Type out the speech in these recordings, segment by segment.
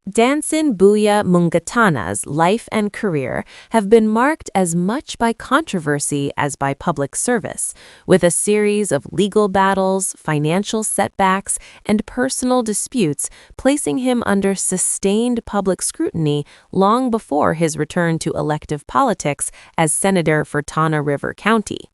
Danson Mungatana's life and career have been marked as much by controversy as by public service, with a series of legal battles, financial setbacks, and personal disputes placing him under sustained public scrutiny long before his return to elective politics as senator for Tana River County.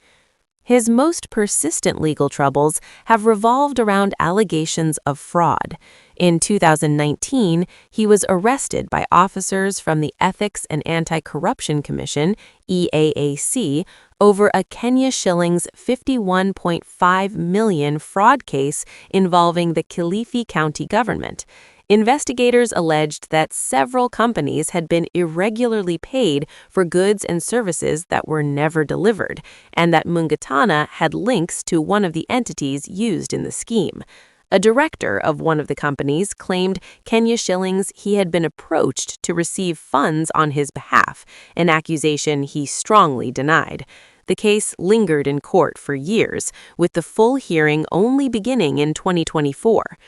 His most persistent legal troubles have revolved around allegations of fraud. In 2019, he was arrested by officers from the Ethics and Anti-Corruption Commission, EAAC, over a Kenya shillings 51.5 million fraud case involving the Kilifi County government. Investigators alleged that several companies had been irregularly paid for goods and services that were never delivered, and that Mungatana had links to one of the entities used in the scheme. A director of one of the companies claimed Kenya shillings he had been approached to receive funds on his behalf, an accusation he strongly denied. The case lingered in court for years, with the full hearing only beginning in 2024.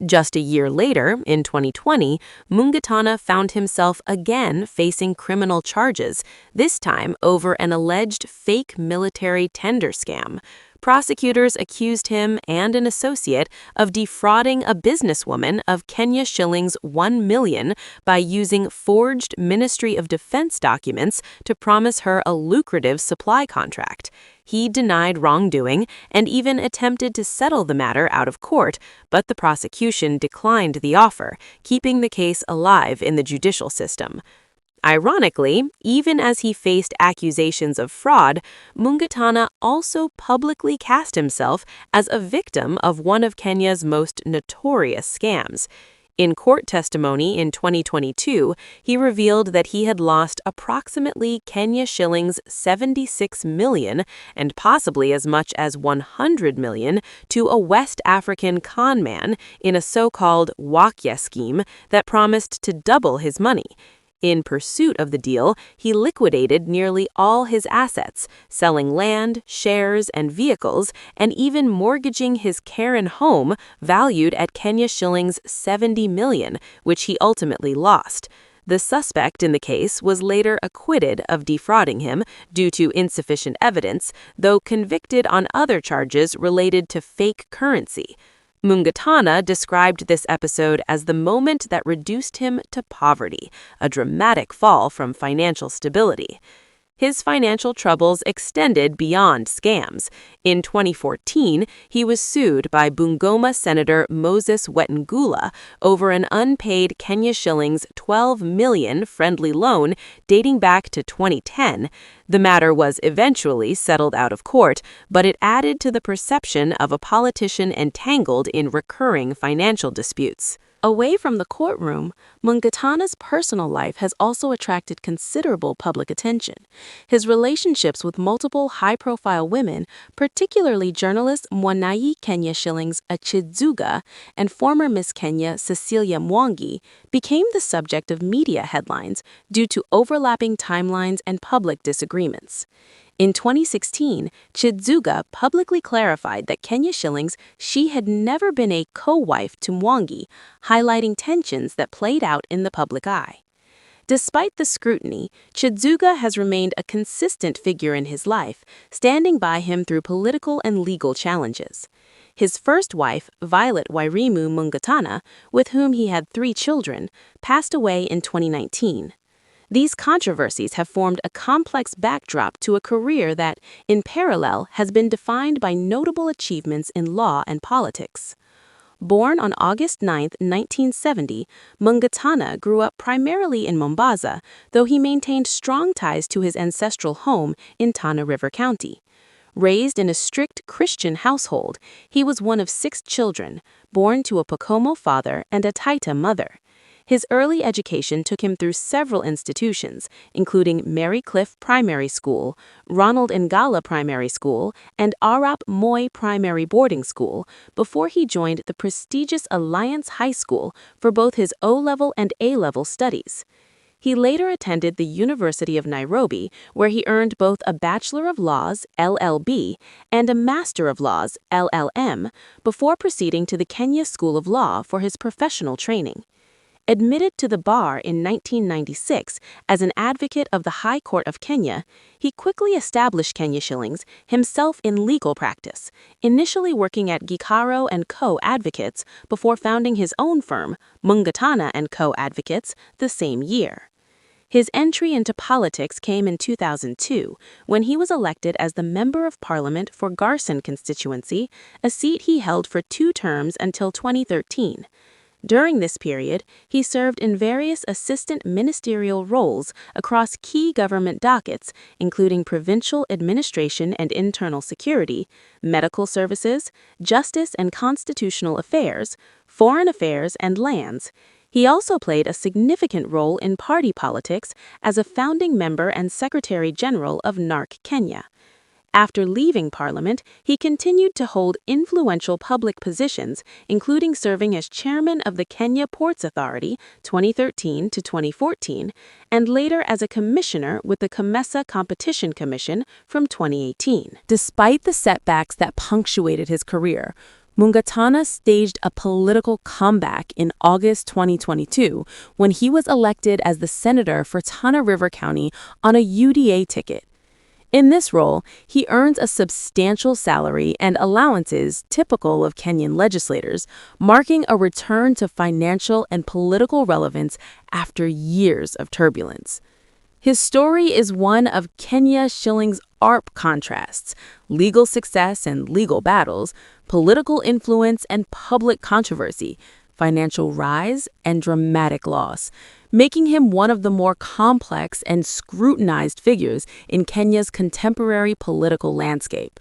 Just a year later, in 2020, Mungatana found himself again facing criminal charges, this time over an alleged fake military tender scam. Prosecutors accused him and an associate of defrauding a businesswoman of Kenya shillings 1 million by using forged Ministry of Defense documents to promise her a lucrative supply contract. He denied wrongdoing and even attempted to settle the matter out of court, but the prosecution declined the offer, keeping the case alive in the judicial system. Ironically, even as he faced accusations of fraud, Mungatana also publicly cast himself as a victim of one of Kenya's most notorious scams. In court testimony in 2022, he revealed that he had lost approximately Kenya shillings 76 million and possibly as much as 100 million to a West African con man in a so-called Wakya scheme that promised to double his money. In pursuit of the deal, he liquidated nearly all his assets, selling land, shares, and vehicles, and even mortgaging his Karen home valued at Kenya shillings 70 million, which he ultimately lost. The suspect in the case was later acquitted of defrauding him due to insufficient evidence, though convicted on other charges related to fake currency. Mungatana described this episode as the moment that reduced him to poverty, a dramatic fall from financial stability. His financial troubles extended beyond scams. In 2014, he was sued by Bungoma Senator Moses Wetangula over an unpaid Kenya shillings 12 million friendly loan dating back to 2010. The matter was eventually settled out of court, but it added to the perception of a politician entangled in recurring financial disputes. Away from the courtroom, Mungatana's personal life has also attracted considerable public attention. His relationships with multiple high-profile women, particularly journalist Mwanai Kenya shillings Achidzuga and former Miss Kenya Cecilia Mwangi, became the subject of media headlines due to overlapping timelines and public disagreements. In 2016, Chidzuga publicly clarified that Kenya shillings she had never been a co-wife to Mwangi, highlighting tensions that played out in the public eye. Despite the scrutiny, Chidzuga has remained a consistent figure in his life, standing by him through political and legal challenges. His first wife, Violet Wairimu Mungatana, with whom he had 3 children, passed away in 2019. These controversies have formed a complex backdrop to a career that, in parallel, has been defined by notable achievements in law and politics. Born on August 9, 1970, Mungatana grew up primarily in Mombasa, though he maintained strong ties to his ancestral home in Tana River County. Raised in a strict Christian household, he was one of 6 children, born to a Pokomo father and a Taita mother. His early education took him through several institutions, including Mary Cliff Primary School, Ronald Ngala Primary School, and Arap Moi Primary Boarding School, before he joined the prestigious Alliance High School for both his O-level and A-level studies. He later attended the University of Nairobi, where he earned both a Bachelor of Laws, LLB, and a Master of Laws, LLM, before proceeding to the Kenya School of Law for his professional training. Admitted to the bar in 1996 as an advocate of the High Court of Kenya, he quickly established Kenya shillings himself in legal practice, initially working at Gikaro & Co. Advocates before founding his own firm, Mungatana & Co. Advocates, the same year. His entry into politics came in 2002 when he was elected as the Member of Parliament for Garson constituency, a seat he held for 2 terms until 2013. During this period, he served in various assistant ministerial roles across key government dockets, including provincial administration and internal security, medical services, justice and constitutional affairs, foreign affairs, and lands. He also played a significant role in party politics as a founding member and Secretary General of NARC Kenya. After leaving Parliament, he continued to hold influential public positions, including serving as chairman of the Kenya Ports Authority 2013 to 2014, and later as a commissioner with the COMESA Competition Commission from 2018. Despite the setbacks that punctuated his career, Mungatana staged a political comeback in August 2022 when he was elected as the senator for Tana River County on a UDA ticket. In this role, he earns a substantial salary and allowances typical of Kenyan legislators, marking a return to financial and political relevance after years of turbulence. His story is one of Kenya shilling's ARP contrasts, legal success and legal battles, political influence and public controversy, financial rise and dramatic loss, making him one of the more complex and scrutinized figures in Kenya's contemporary political landscape.